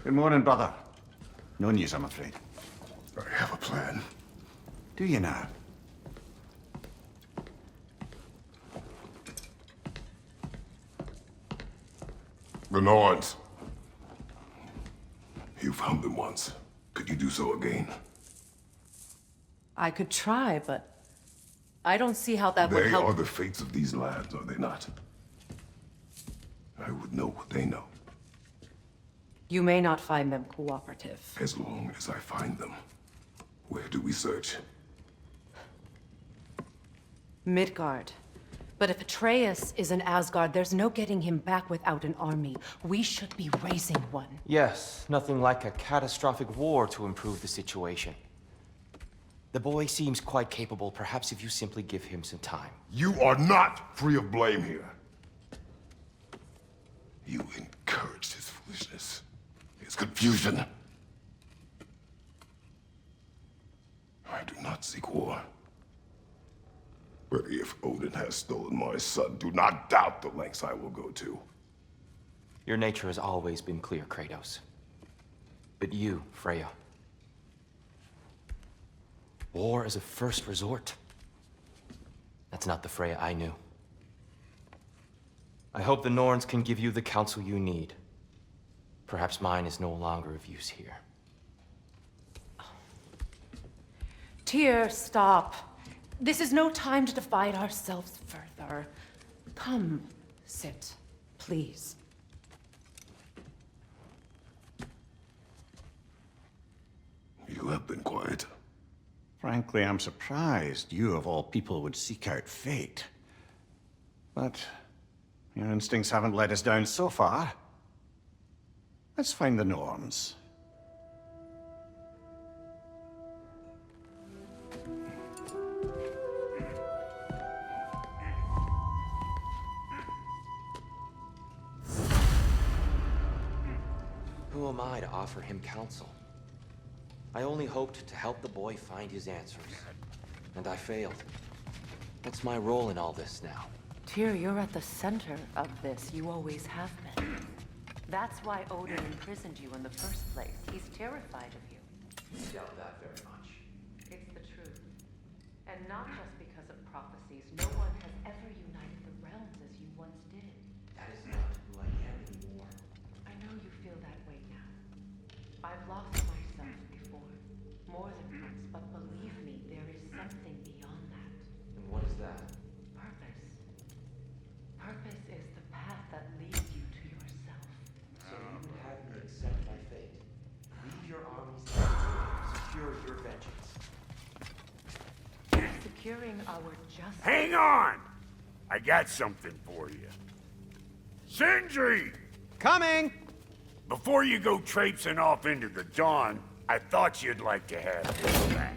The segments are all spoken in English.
Good morning, brother. No news, I'm afraid. I have a plan. Do you now? The Norns. You found them once. Could you do so again? I could try, but I don't see how that would help. They are the fates of these lands, are they not? I would know what they know. You may not find them cooperative. As long as I find them. Where do we search? Midgard. But if Atreus is in Asgard, there's no getting him back without an army. We should be raising one. Yes, nothing like a catastrophic war to improve the situation. The boy seems quite capable. Perhaps if you simply give him some time. You are not free of blame here. You encouraged his foolishness, his confusion. I do not seek war. But if Odin has stolen my son, do not doubt the lengths I will go to. Your nature has always been clear, Kratos. But you, Freya. War is a first resort. That's not the Freya I knew. I hope the Norns can give you the counsel you need. Perhaps mine is no longer of use here. Tyr, stop. This is no time to divide ourselves further. Come, sit, please. You have been quiet. Frankly, I'm surprised you, of all people, would seek out fate. But your instincts haven't let us down so far. Let's find the Norns. Who am I to offer him counsel? I only hoped to help the boy find his answers. And I failed. What's my role in all this now? Tyr, you're at the center of this. You always have been. That's why Odin imprisoned you in the first place. He's terrified of you. I doubt that very much. It's the truth. And not just because of prophecies. No one has ever united the realms as you once did. That is not who I am anymore. I know you feel that way now. I've lost myself before. More than once, but believe me, there is something beyond that. And what is that? Purpose. Purpose is the path that leads you to yourself. So you would have me accept my fate. Leave your armies and secure your vengeance. Securing our justice. Hang on! I got something for you. Sindri! Coming! Before you go traipsing off into the dawn, I thought you'd like to have this back.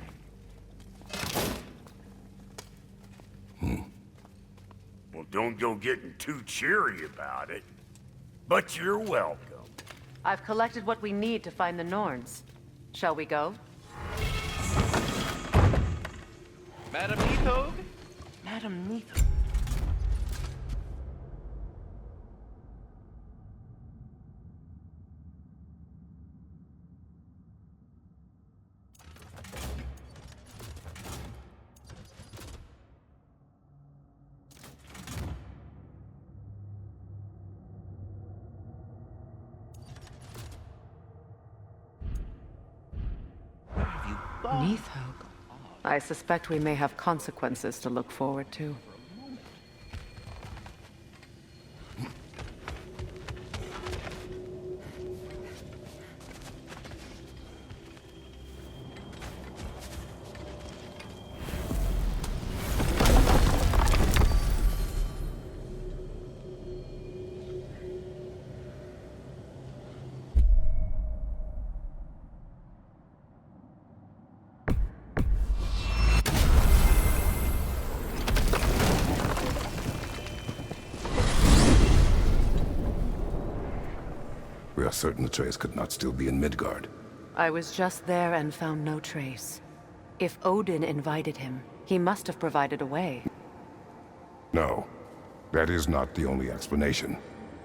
Well, don't go getting too cheery about it. But you're welcome. I've collected what we need to find the Norns. Shall we go? Madam Nithog? Madam Nithog. Nithog. I suspect we may have consequences to look forward to. We are certain Atreus could not still be in Midgard. I was just there and found no trace. If Odin invited him, he must have provided a way. No, that is not the only explanation.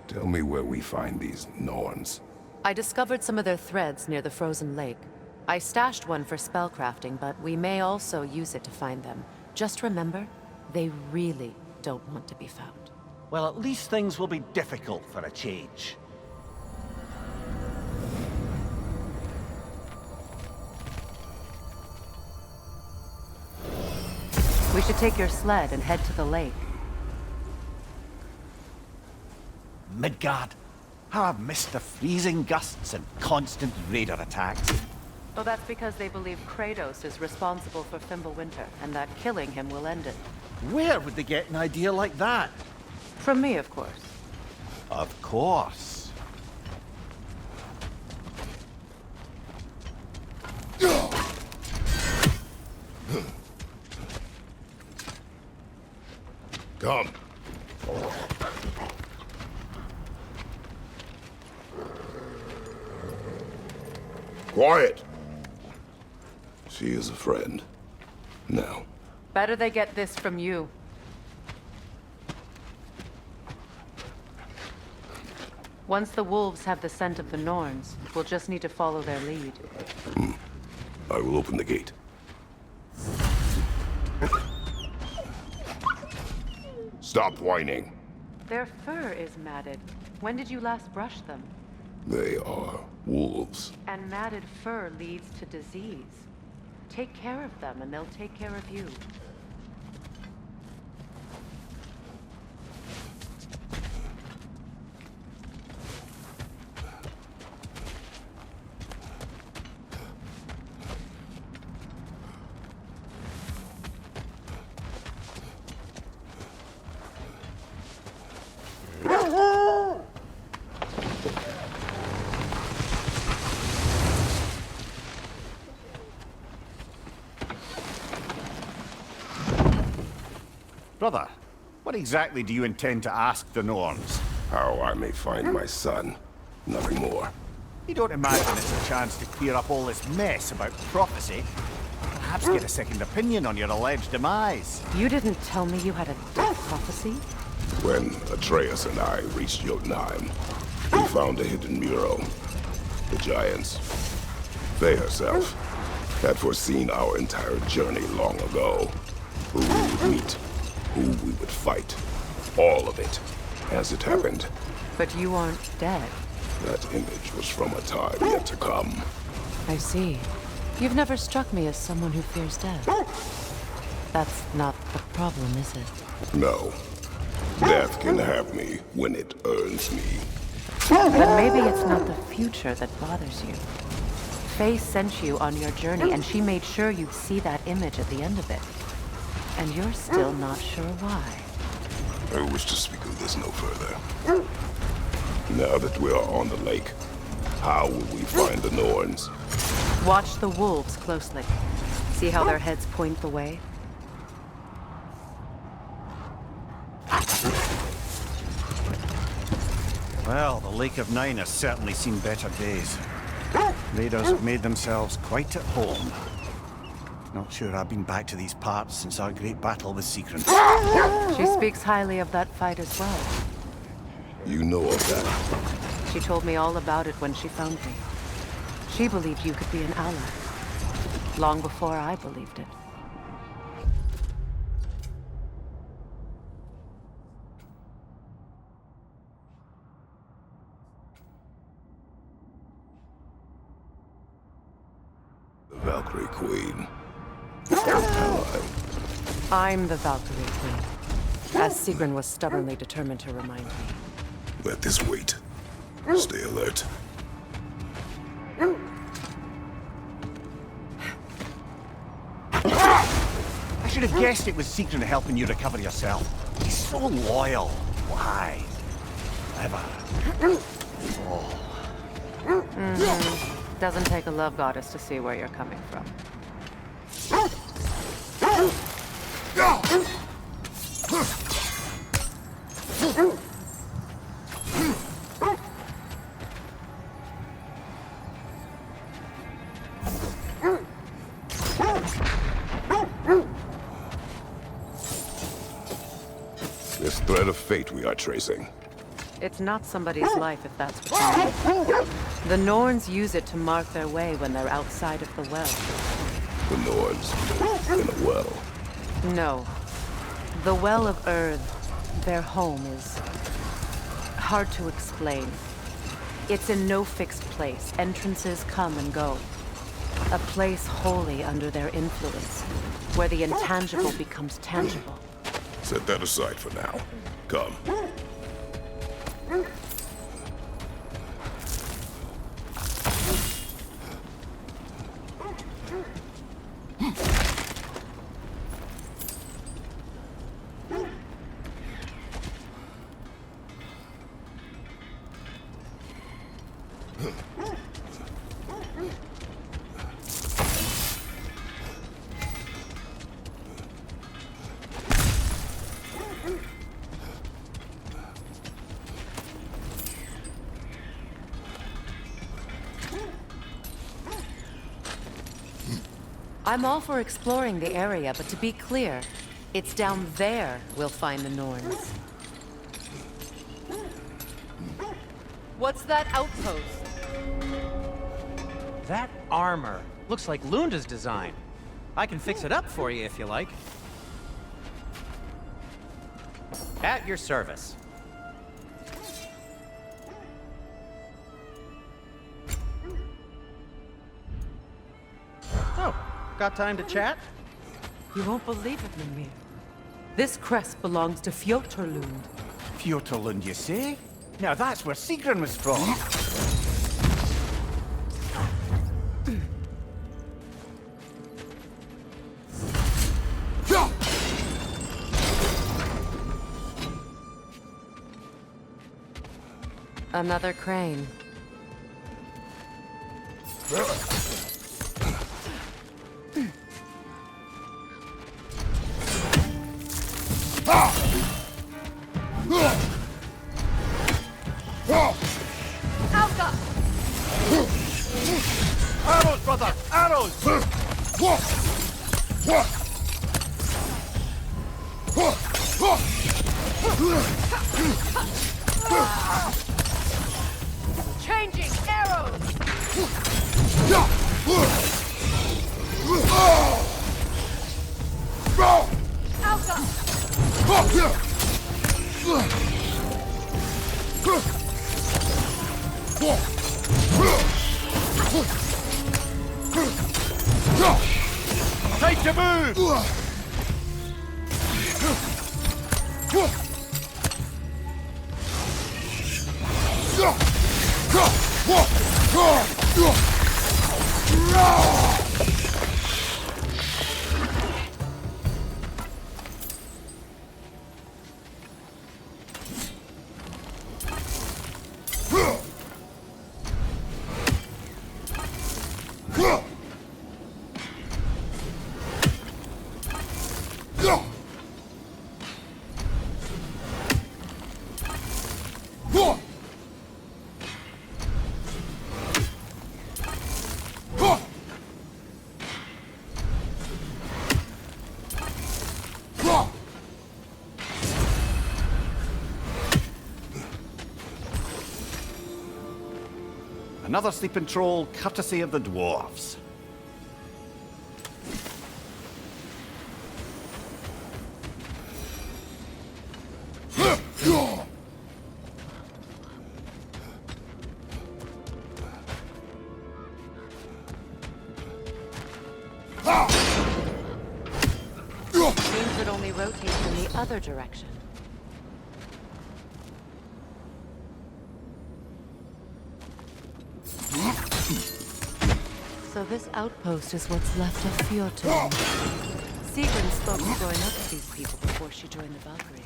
Tell me where we find these Norns. I discovered some of their threads near the frozen lake. I stashed one for spellcrafting, but we may also use it to find them. Just remember, they really don't want to be found. Well, at least things will be difficult for a change. We should take your sled and head to the lake. Midgard, how I've missed the freezing gusts and constant raider attacks. Well, that's because they believe Kratos is responsible for Fimbulwinter, and that killing him will end it. Where would they get an idea like that? From me, of course. Of course. Come. Quiet. She is a friend. Now. Better they get this from you. Once the wolves have the scent of the Norns, we'll just need to follow their lead. I will open the gate. Stop whining. Their fur is matted. When did you last brush them? They are wolves. And matted fur leads to disease. Take care of them, and they'll take care of you. Brother, what exactly do you intend to ask the Norns? How I may find my son. Nothing more. You don't imagine it's a chance to clear up all this mess about prophecy? Perhaps get a second opinion on your alleged demise. You didn't tell me you had a death prophecy? When Atreus and I reached Jotunheim, we found a hidden mural. The giants, Faye herself, had foreseen our entire journey long ago. Who we would meet, who we would fight. All of it, as it happened. But you aren't dead. That image was from a time yet to come. I see. You've never struck me as someone who fears death. That's not the problem, is it? No. Death can have me when it earns me. But maybe it's not the future that bothers you. Faye sent you on your journey, and she made sure you'd see that image at the end of it. And you're still not sure why. I wish to speak of this no further. Now that we are on the lake, how will we find the Norns? Watch the wolves closely. See how their heads point the way? Well, the Lake of Nine has certainly seen better days. Raiders have made themselves quite at home. Not sure I've been back to these parts since our great battle with Secret. She speaks highly of that fight as well. You know of that. She told me all about it when she found me. She believed you could be an ally. Long before I believed it. The Valkyrie Queen. Ally. I'm the Valkyrie Queen, as Sigrun was stubbornly determined to remind me. Let this wait. Stay alert. I should have guessed it was Secret helping you recover yourself. He's so loyal. Why? Clever. Doesn't take a love goddess to see where you're coming from. This thread of fate we are tracing. It's not somebody's life, if that's what you mean. The Norns use it to mark their way when they're outside of the well. The Norns in a well. No. The Well of Earth, their home, is hard to explain. It's in no fixed place. Entrances come and go. A place wholly under their influence, where the intangible becomes tangible. Set that aside for now. Come. I'm all for exploring the area, but to be clear, it's down there we'll find the Norns. What's that outpost? That armor looks like Lunda's design. I can fix it up for you if you like. At your service. Oh, got time to chat? You won't believe it, Mimir. This crest belongs to Fjotorlund. Fjotorlund, you say? Now that's where Sigrun was from. Another crane. Arrows, brother! Arrows! Changing arrows! Time to move! Another sleeping troll, courtesy of the dwarves. Seems it only rotates in the other direction. So this outpost is what's left of Fjortun. Sigrun spoke of going up to these people before she joined the Valkyries.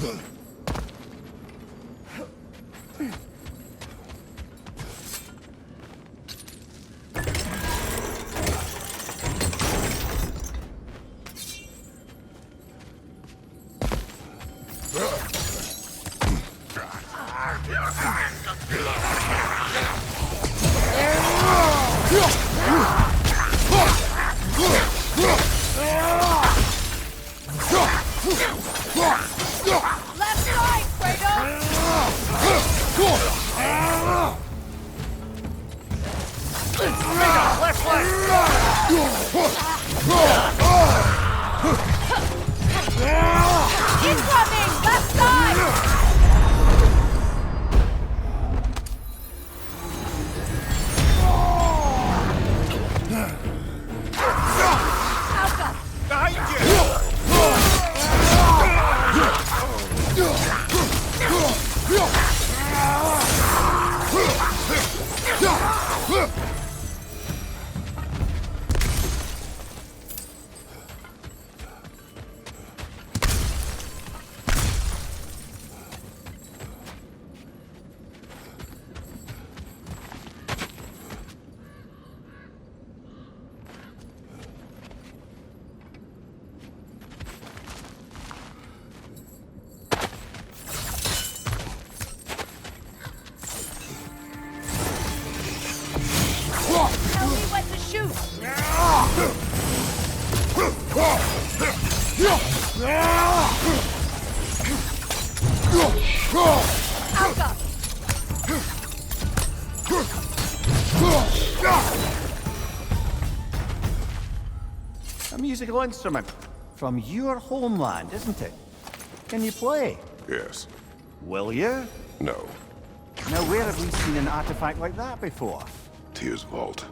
Left side, Kratos! Left leg! Incoming! Left side! Alpha! Behind you! Tell me when to shoot! Alpha! A musical instrument from your homeland, isn't it? Can you play? Yes. Will you? No. Now, where have we seen an artifact like that before? Tyr's vault.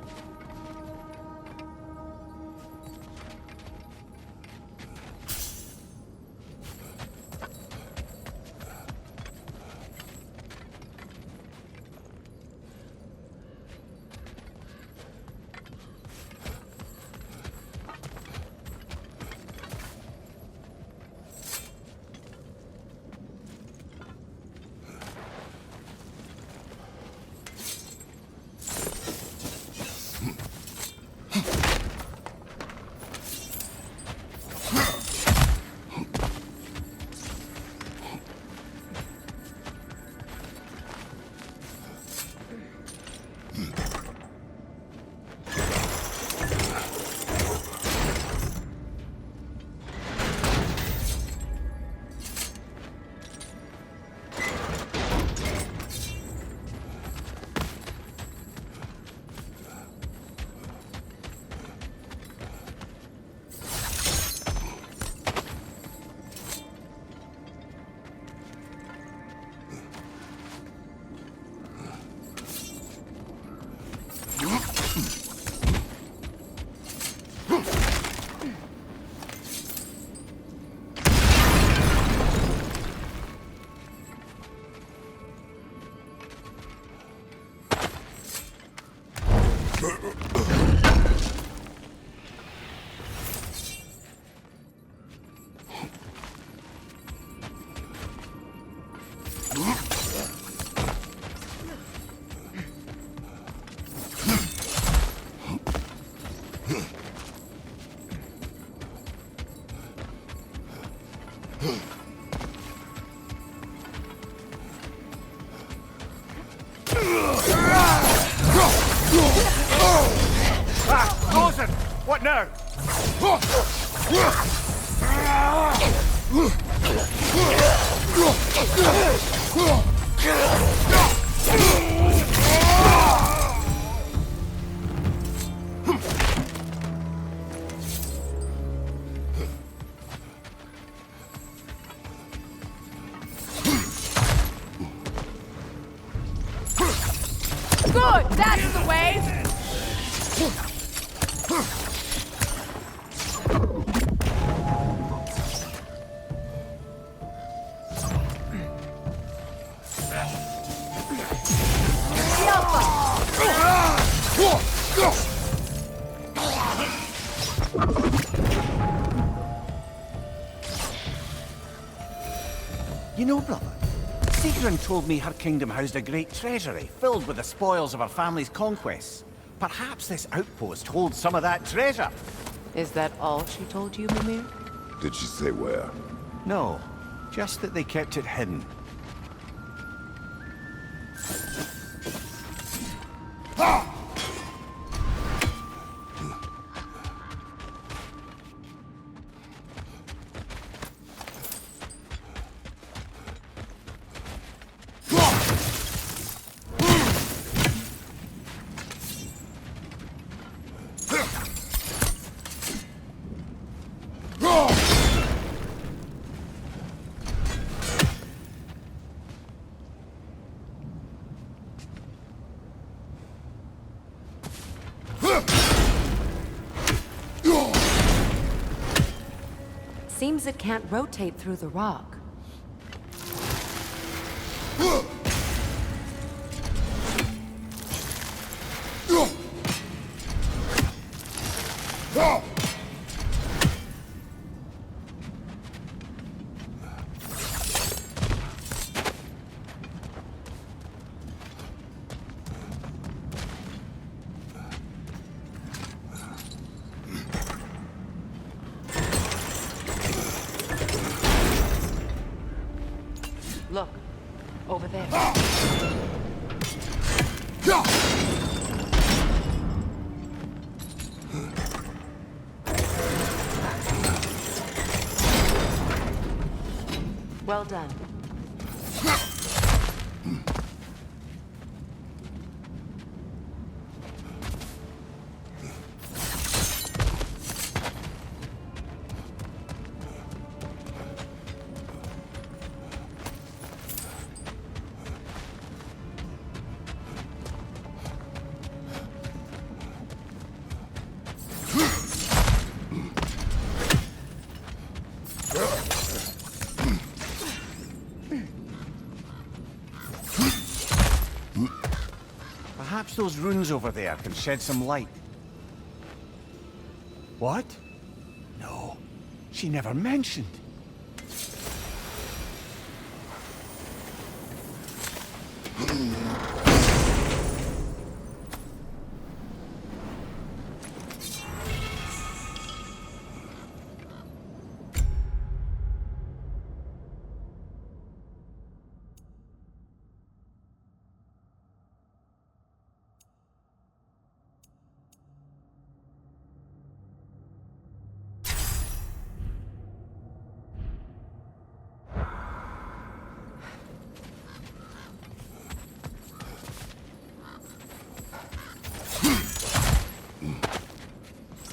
Lawson! What now? Good! That's the way! You know, brother, Sigrun told me her kingdom housed a great treasury filled with the spoils of her family's conquests. Perhaps this outpost holds some of that treasure. Is that all she told you, Mimir? Did she say where? No, just that they kept it hidden. Seems it can't rotate through the rock. Look, over there. Well done. Perhaps those runes over there can shed some light. What? No, she never mentioned.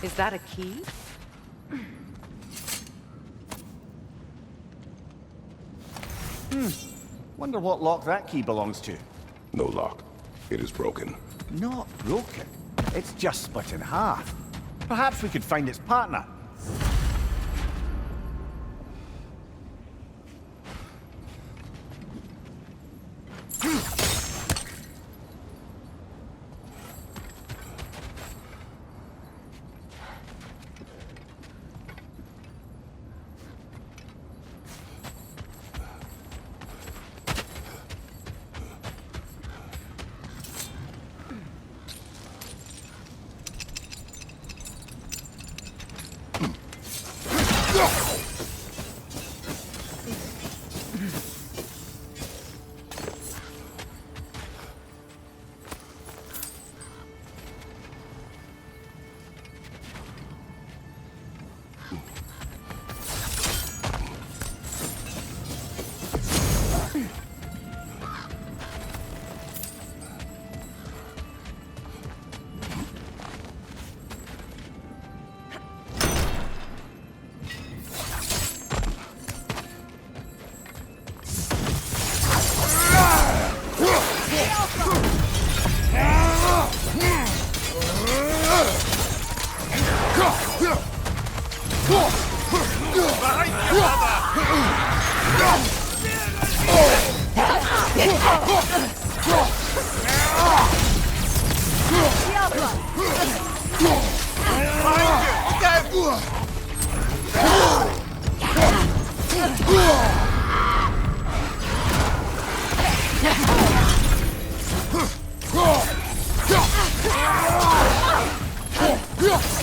Is that a key? Wonder what lock that key belongs to. No lock. It is broken. Not broken. It's just split in half. Perhaps we could find its partner.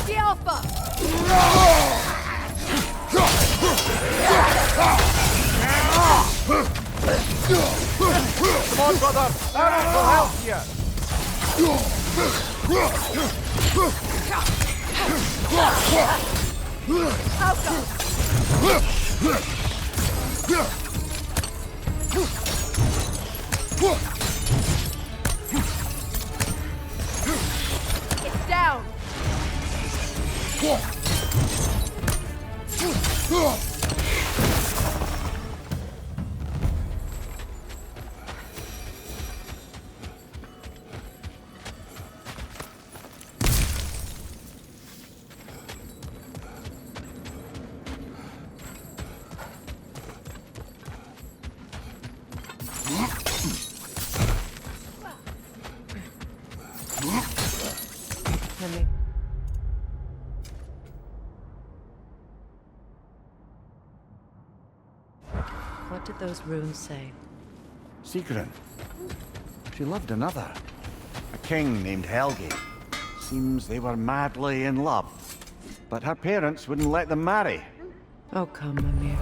The Alpha! Come on, brother! Arrows will help you! It's down! What did those runes say? Sigrun. She loved another. A king named Helgi. Seems they were madly in love. But her parents wouldn't let them marry. Oh, come, Mimir.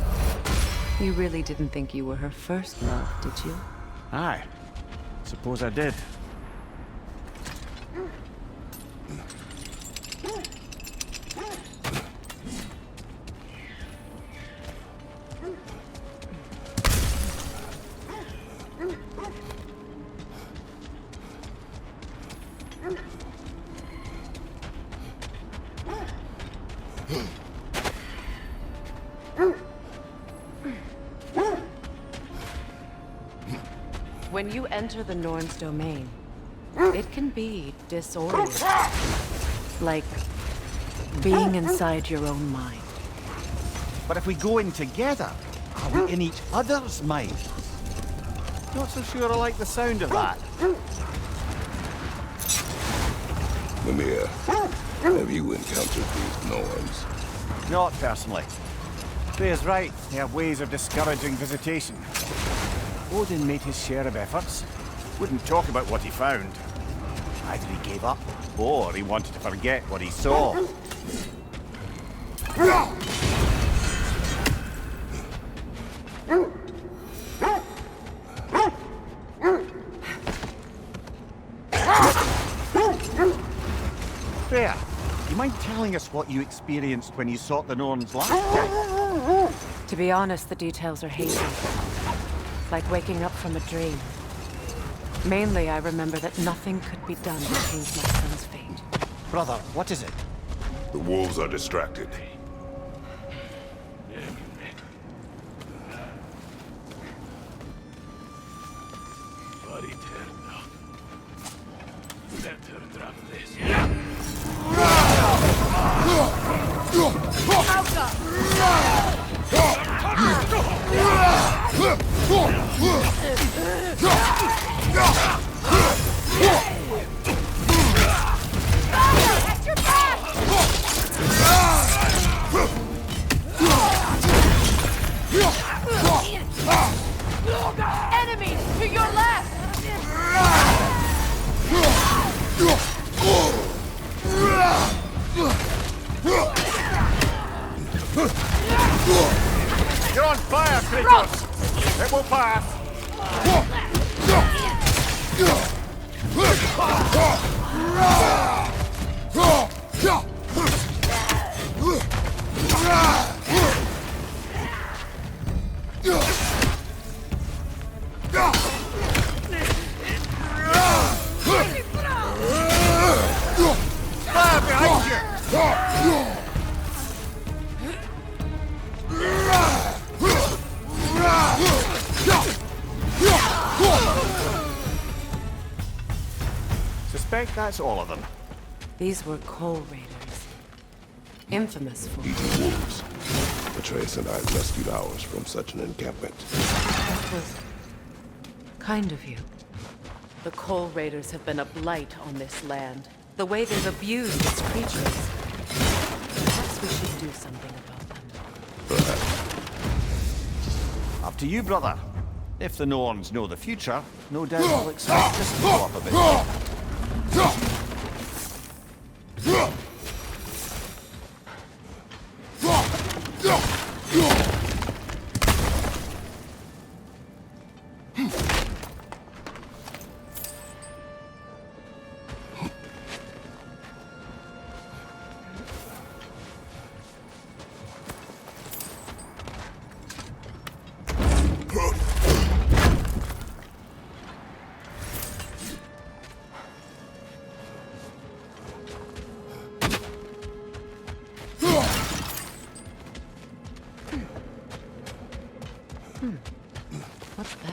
You really didn't think you were her first love, did you? Aye. Suppose I did. When you enter the Norn's domain, it can be disorienting. Like being inside your own mind. But if we go in together, are we in each other's minds? Not so sure I like the sound of that. Mimir, have you encountered these Norns? Not personally. Freya's right, they have ways of discouraging visitation. Odin made his share of efforts. Wouldn't talk about what he found. Either he gave up, or he wanted to forget what he saw. Freya, do you mind telling us what you experienced when you sought the Norns last time? To be honest, the details are hazy. Like waking up from a dream. Mainly, I remember that nothing could be done to change my son's fate. Brother, what is it? The wolves are distracted. Enemies to your left! You're on fire, Kratos! It will pass! Fire behind you! Suspect that's all of them. These were Coal Raiders. Infamous for Eating wolves. Atreus and I rescued ours from such an encampment. That was kind of you. The Coal Raiders have been a blight on this land. The way they've abused its creatures. Perhaps we should do something about them. Perhaps. Up to you, brother. If the Norns know the future, no doubt they'll expect us to go up a bit. What's that?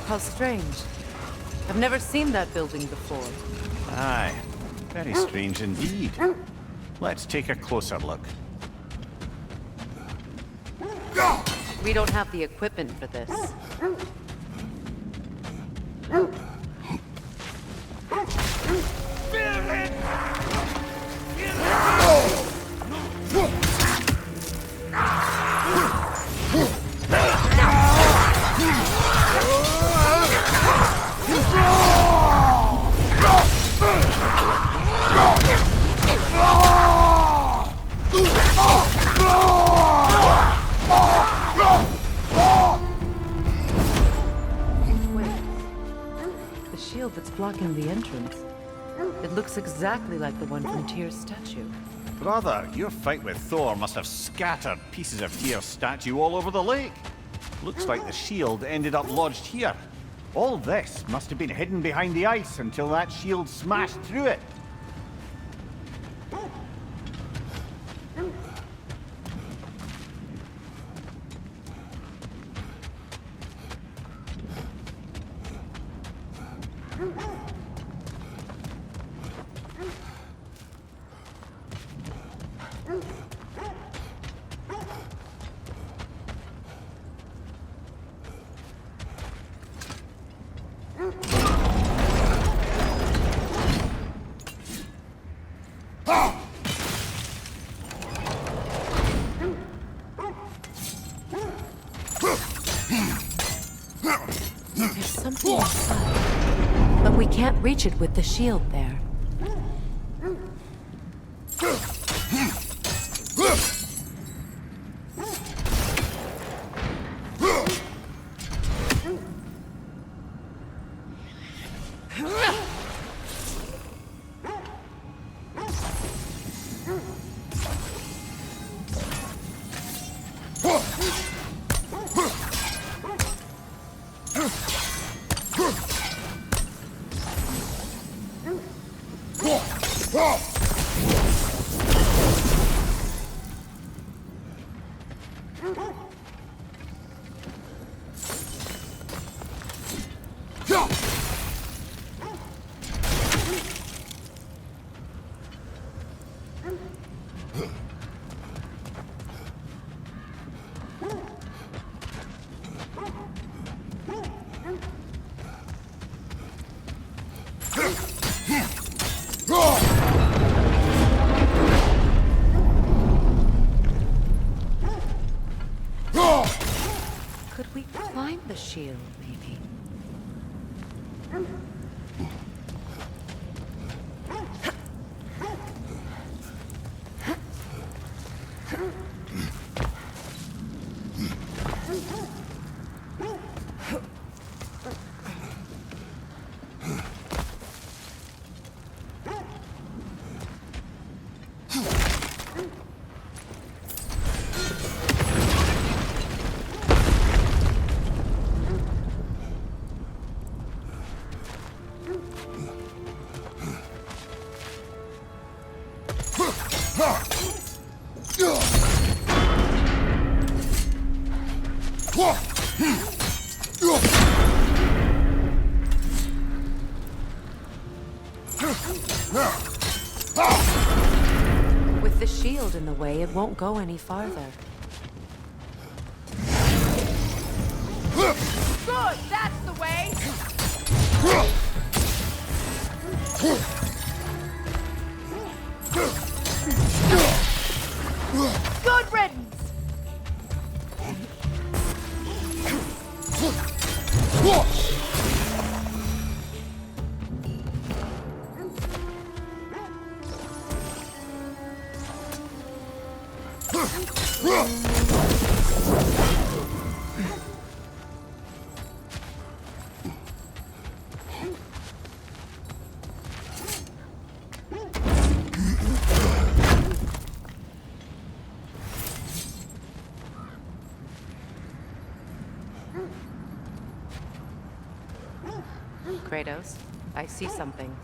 How strange. I've never seen that building before. Aye, very strange indeed. Let's take a closer look. We don't have the equipment for this. The shield that's blocking the entrance. It looks exactly like the one from Tyr's statue. Brother, your fight with Thor must have scattered pieces of Tyr's statue all over the lake. Looks like the shield ended up lodged here. All this must have been hidden behind the ice until that shield smashed through it. There's something inside, but we can't reach it with the shield there. Could we climb the shield, maybe? With the shield in the way, it won't go any farther. Good, that's the way! Good riddance! Kratos, I see something.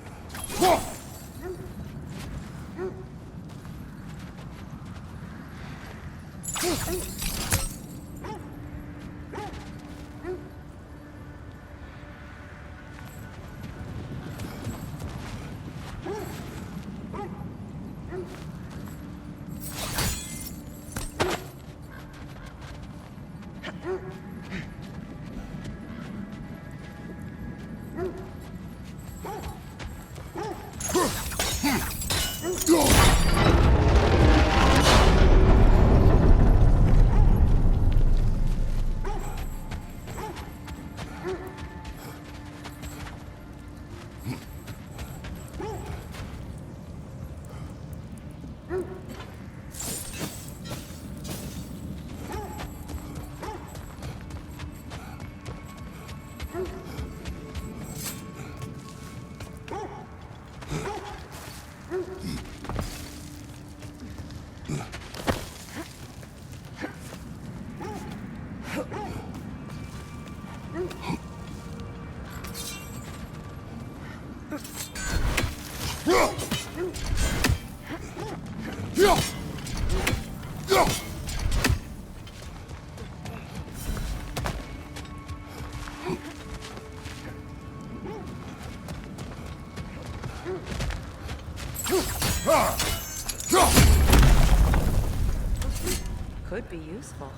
Could be useful.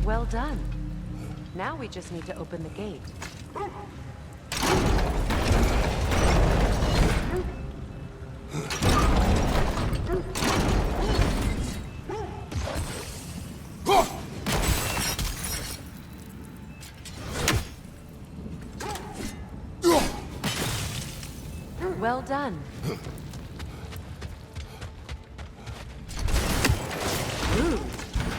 Well done. Now we just need to open the gate. Well done. Rude.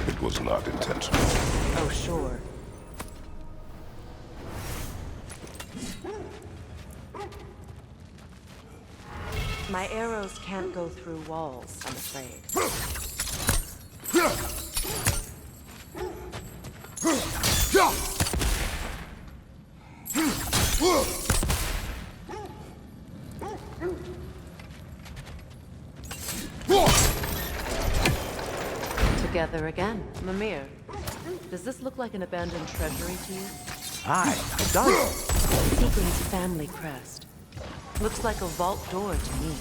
It was not intentional. Oh, sure. My arrows can't go through walls, I'm afraid. Together again. Mimir, does this look like an abandoned treasury to you? Aye, it does. Sequin's family crest. Looks like a vault door to me.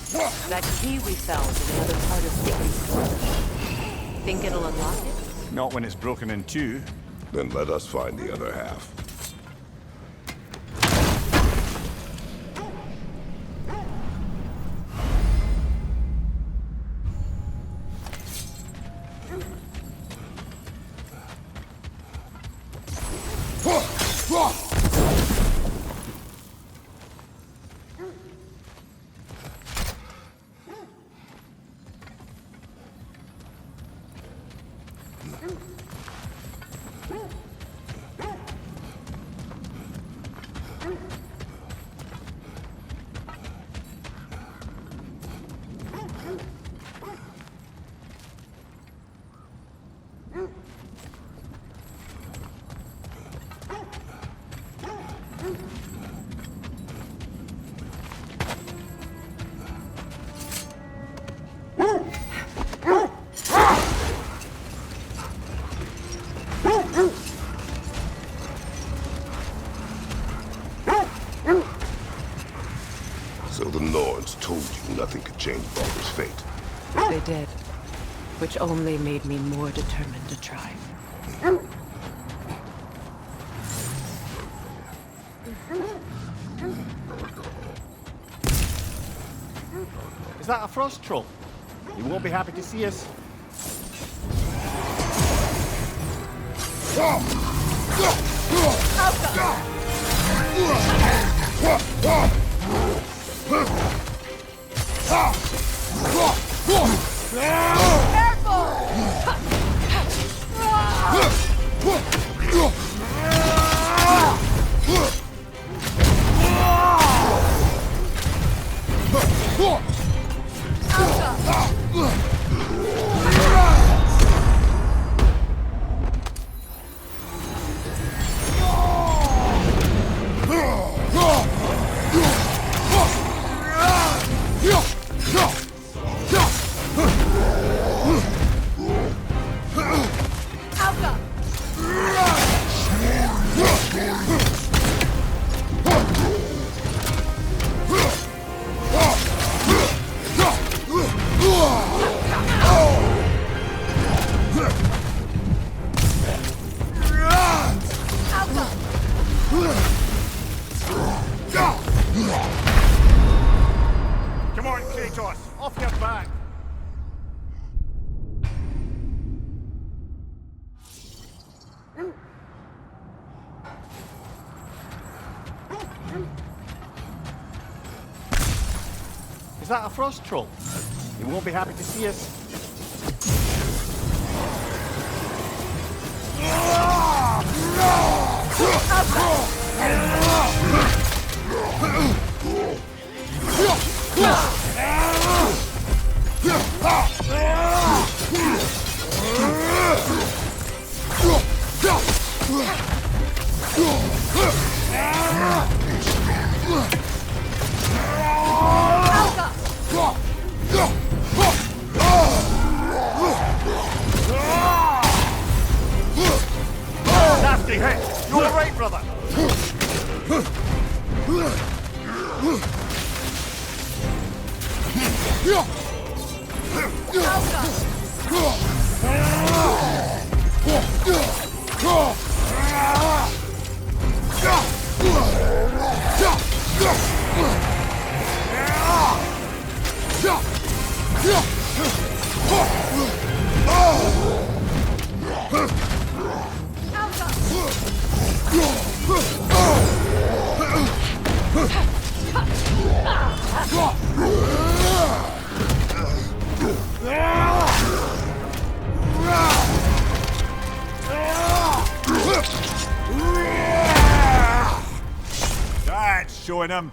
That key we found in another part of Sequin's quarters. Think it'll unlock it? Not when it's broken in two. Then let us find the other half. So the Norns told you nothing could change Balder's fate. They did, which only made me more determined to try. Is that a frost troll? You won't be happy to see us. Come on, Kratos! Off your back! Is that a frost troll? You won't be happy to see us. Nasty hit! You're right, brother! That's showing him.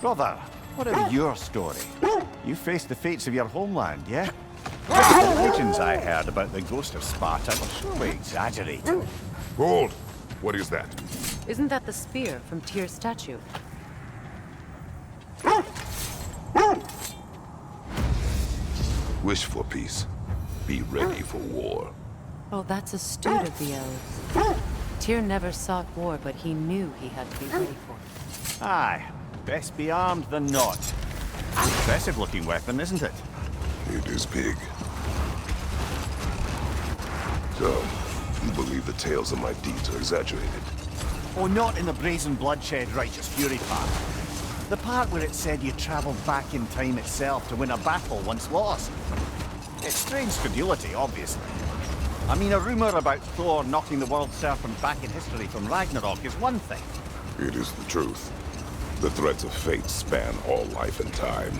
Brother, what of your story? You faced the fates of your homeland, yeah? The legends I heard about the ghost of Sparta were surely exaggerated. Hold! What is that? Isn't that the spear from Tyr's statue? Wish for peace. Be ready for war. Oh, that's astute of the elves. Tyr never sought war, but he knew he had to be ready for it. Aye, best be armed than not. Impressive looking weapon, isn't it? It is big. So, you believe the tales of my deeds are exaggerated? Oh, not in the brazen bloodshed righteous fury part. The part where it said you travelled back in time itself to win a battle once lost. It's strange credulity, obviously. I mean, a rumour about Thor knocking the world serpent back in history from Ragnarok is one thing. It is the truth. The threads of fate span all life and time.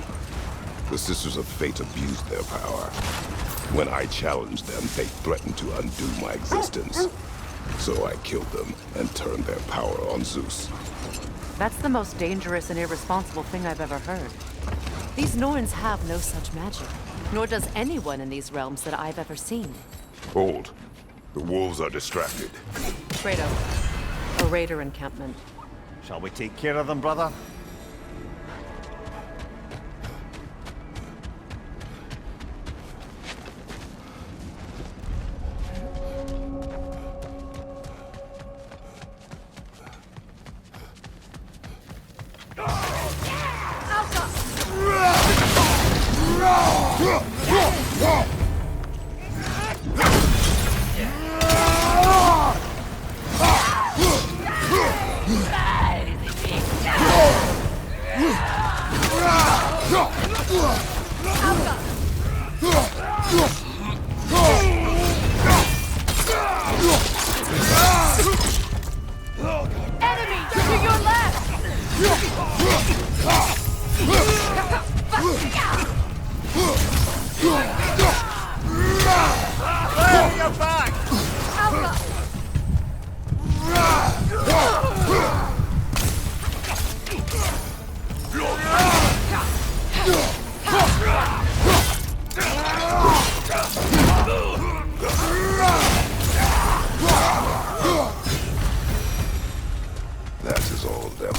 The Sisters of Fate abused their power. When I challenged them, they threatened to undo my existence. So I killed them and turned their power on Zeus. That's the most dangerous and irresponsible thing I've ever heard. These Norns have no such magic, nor does anyone in these realms that I've ever seen. Hold. The wolves are distracted. Kratos, a raider encampment. Shall we take care of them, brother? Enemy to your left! Hey, you're back! That is all of them.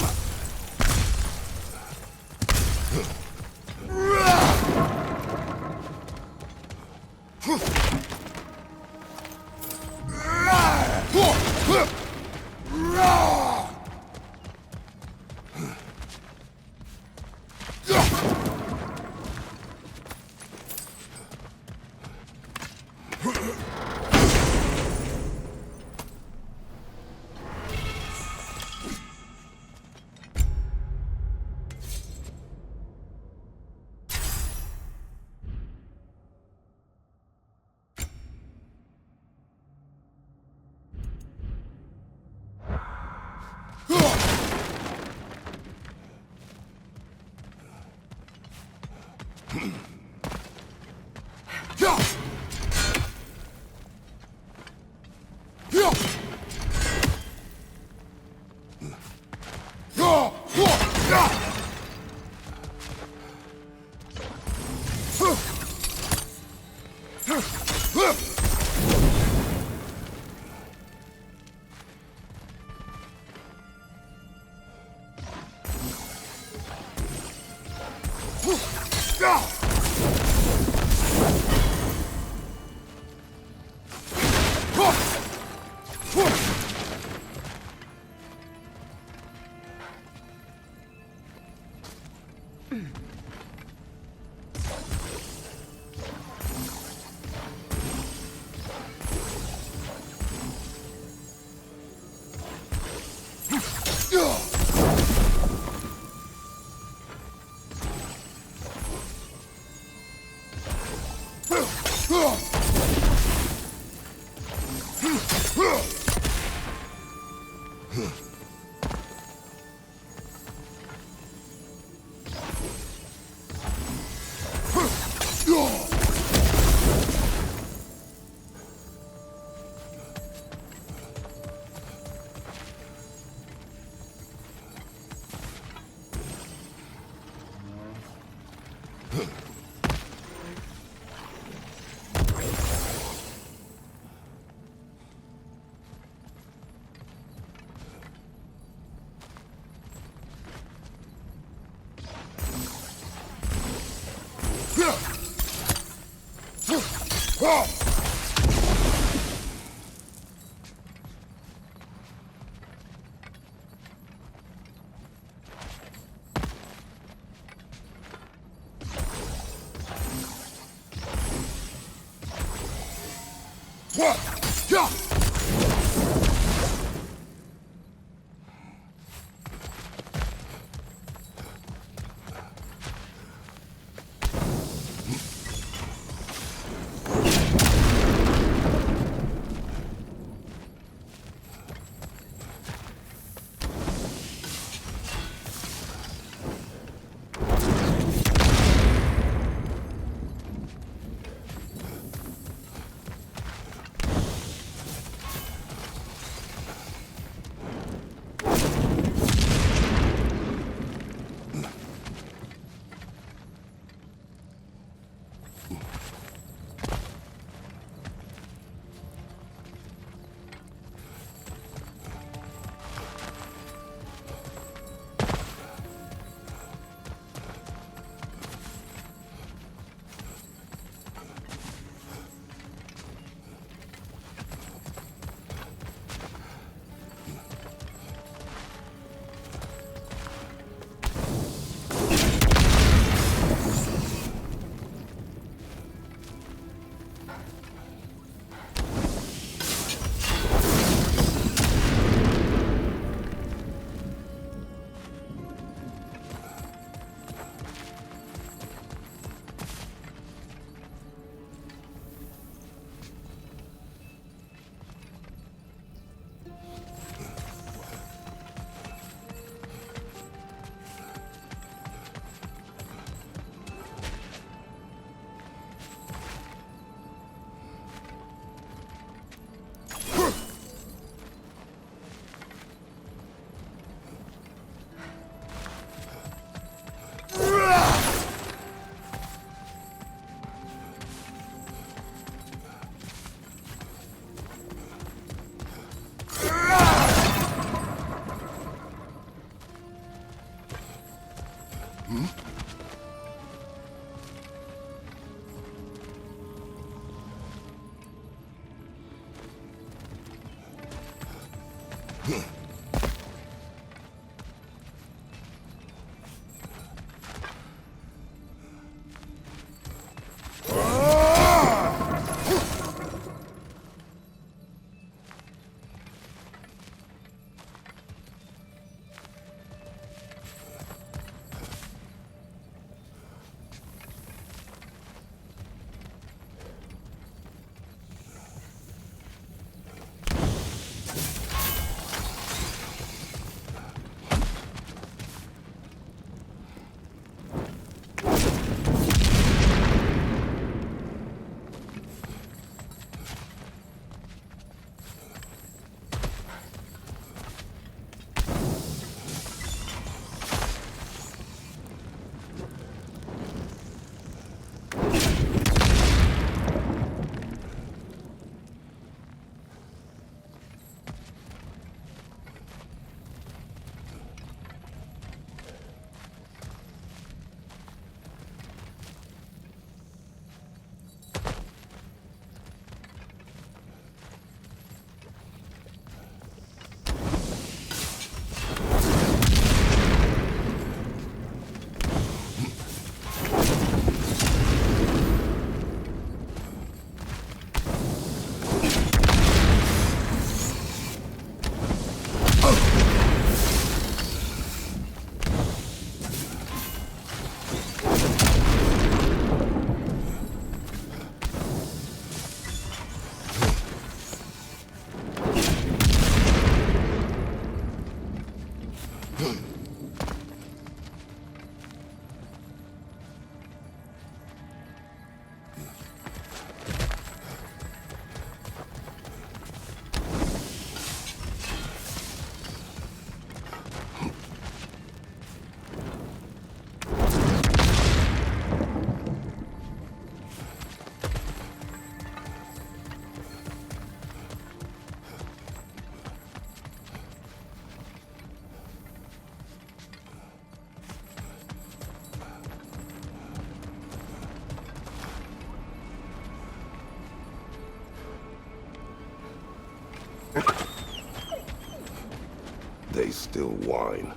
They still whine.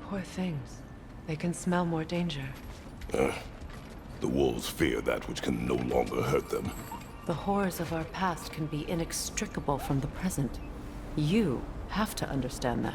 Poor things. They can smell more danger. The wolves fear that which can no longer hurt them. The horrors of our past can be inextricable from the present. You have to understand that.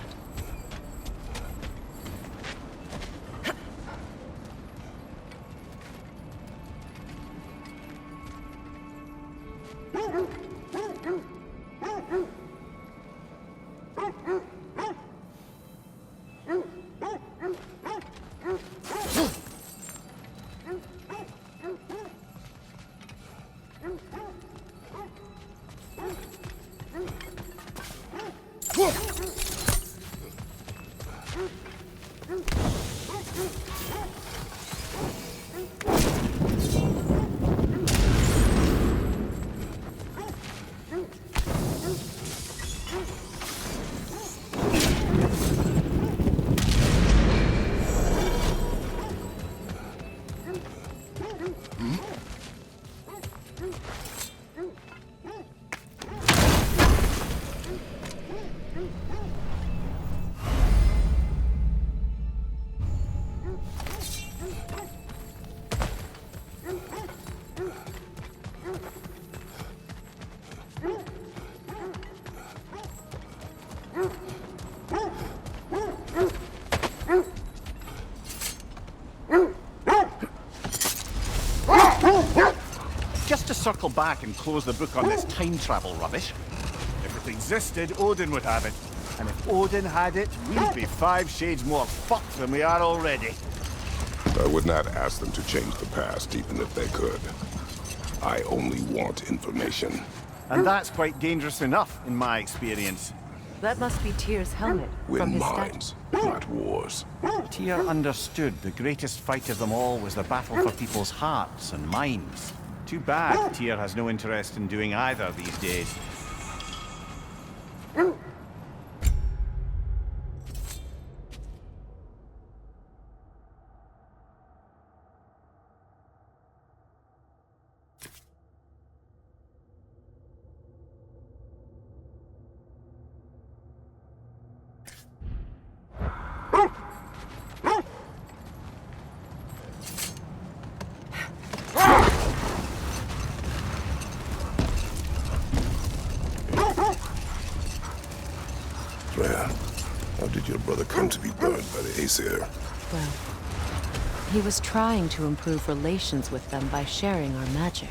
Just to circle back and close the book on this time travel rubbish. If it existed, Odin would have it. And if Odin had it, we'd be 5 shades more fucked than we are already. I would not ask them to change the past, even if they could. I only want information. And that's quite dangerous enough, in my experience. That must be Tyr's helmet from Win his minds, not wars. Tyr understood the greatest fight of them all was the battle for people's hearts and minds. Too bad Tyr has no interest in doing either these days. How did your brother come to be burned by the Aesir? Well, he was trying to improve relations with them by sharing our magic.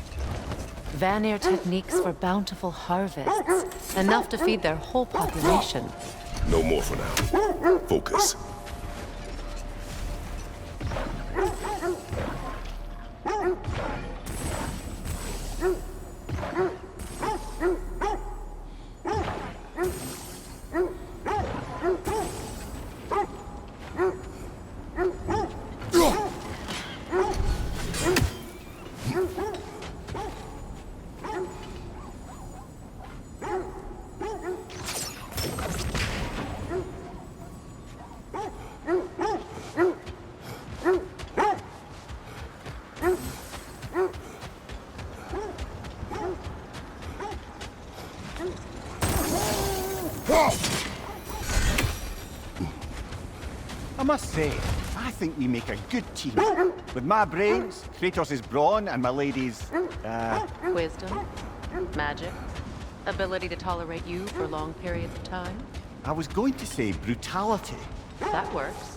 Vanir techniques for bountiful harvests, enough to feed their whole population. No more for now. Focus. I must say, I think we make a good team. With my brains, Kratos' brawn, and my lady's, Wisdom, magic, ability to tolerate you for long periods of time. I was going to say brutality. That works.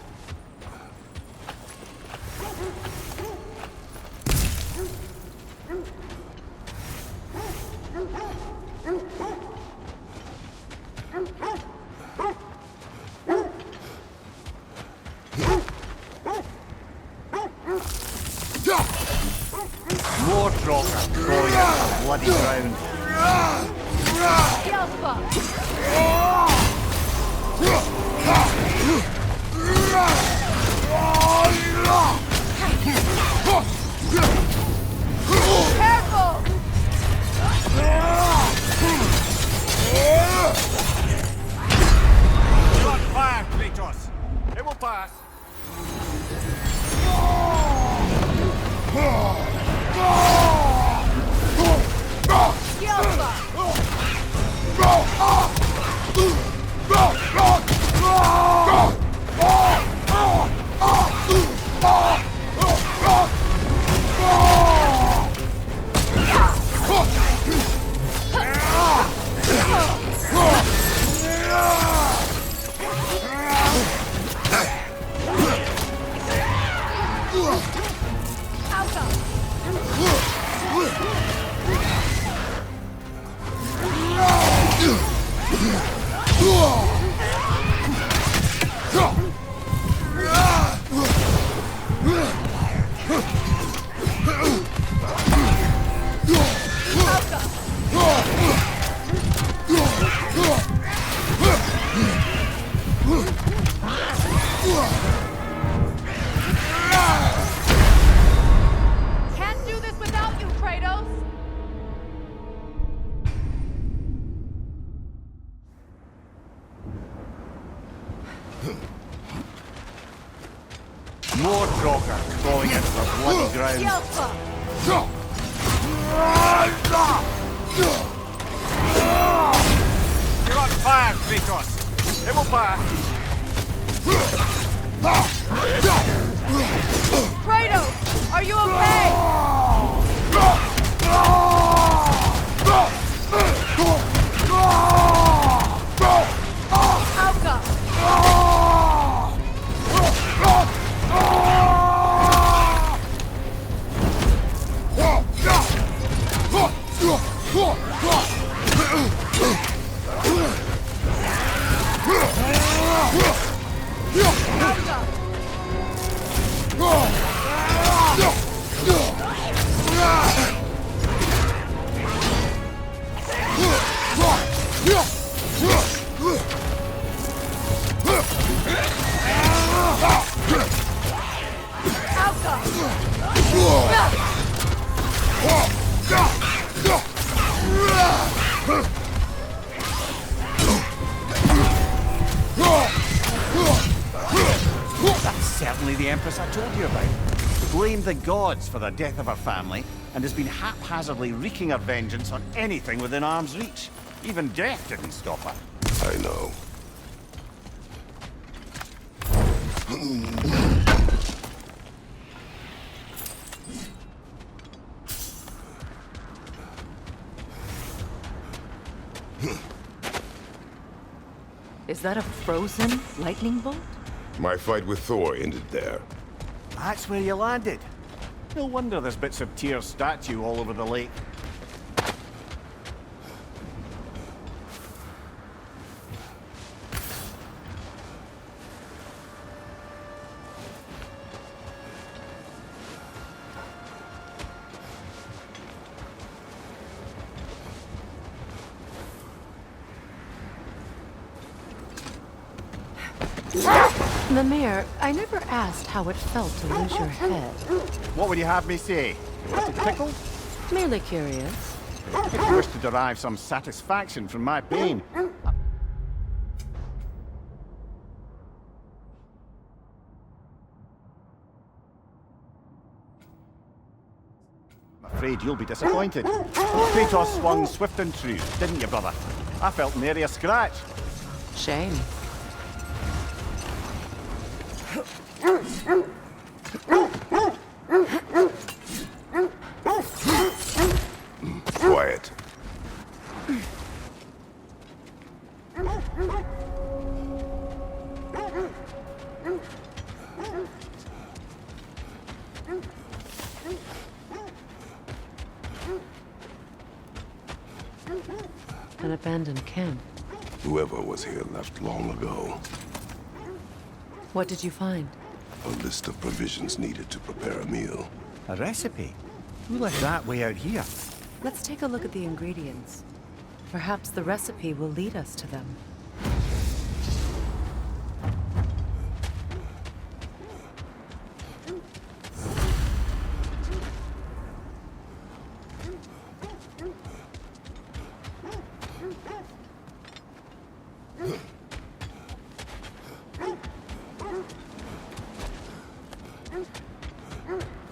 More drops are crawling out of the bloody ground. Careful! Not fire, Kratos! It will pass. stronger, falling into the bloody ground. Yelpa! You're on fire, Kratos! It will pass! Kratos! Are you okay? Alka! That's certainly the Empress I told you about. Blamed the gods for the death of her family, and has been haphazardly wreaking her vengeance on anything within arm's reach. Even death didn't stop her. I know. Is that a frozen lightning bolt? My fight with Thor ended there. That's where you landed. No wonder there's bits of Tyr's statue all over the lake. The mayor, I never asked how it felt to lose your head. What would you have me say? Was it tickled? Merely curious. If you wish to derive some satisfaction from my pain. I'm afraid you'll be disappointed. Kratos swung swift and true, didn't you, brother? I felt nary a scratch. Shame. Quiet. An abandoned camp. Whoever was here left long ago. What did you find? A list of provisions needed to prepare a meal. A recipe? Who left that way out here? Let's take a look at the ingredients. Perhaps the recipe will lead us to them.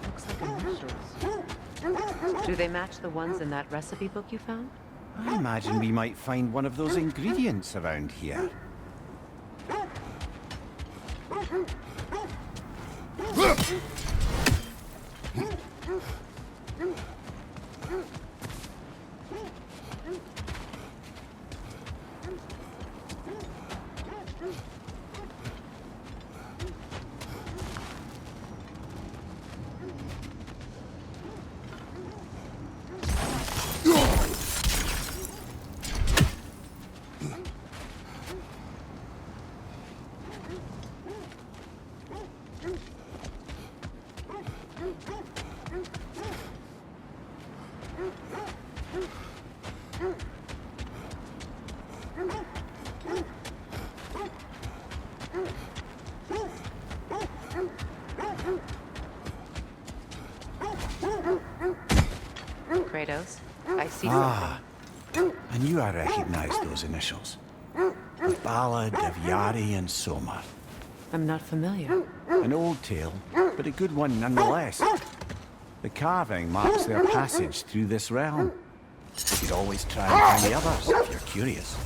Looks like initials. Do they match the ones in that recipe book you found? I imagine we might find one of those ingredients around here. Kratos, I see Ah, I knew I recognized those initials. The Ballad of Yari and Somar. I'm not familiar. An old tale, but a good one nonetheless. The carving marks their passage through this realm. You could always try and find the others if you're curious.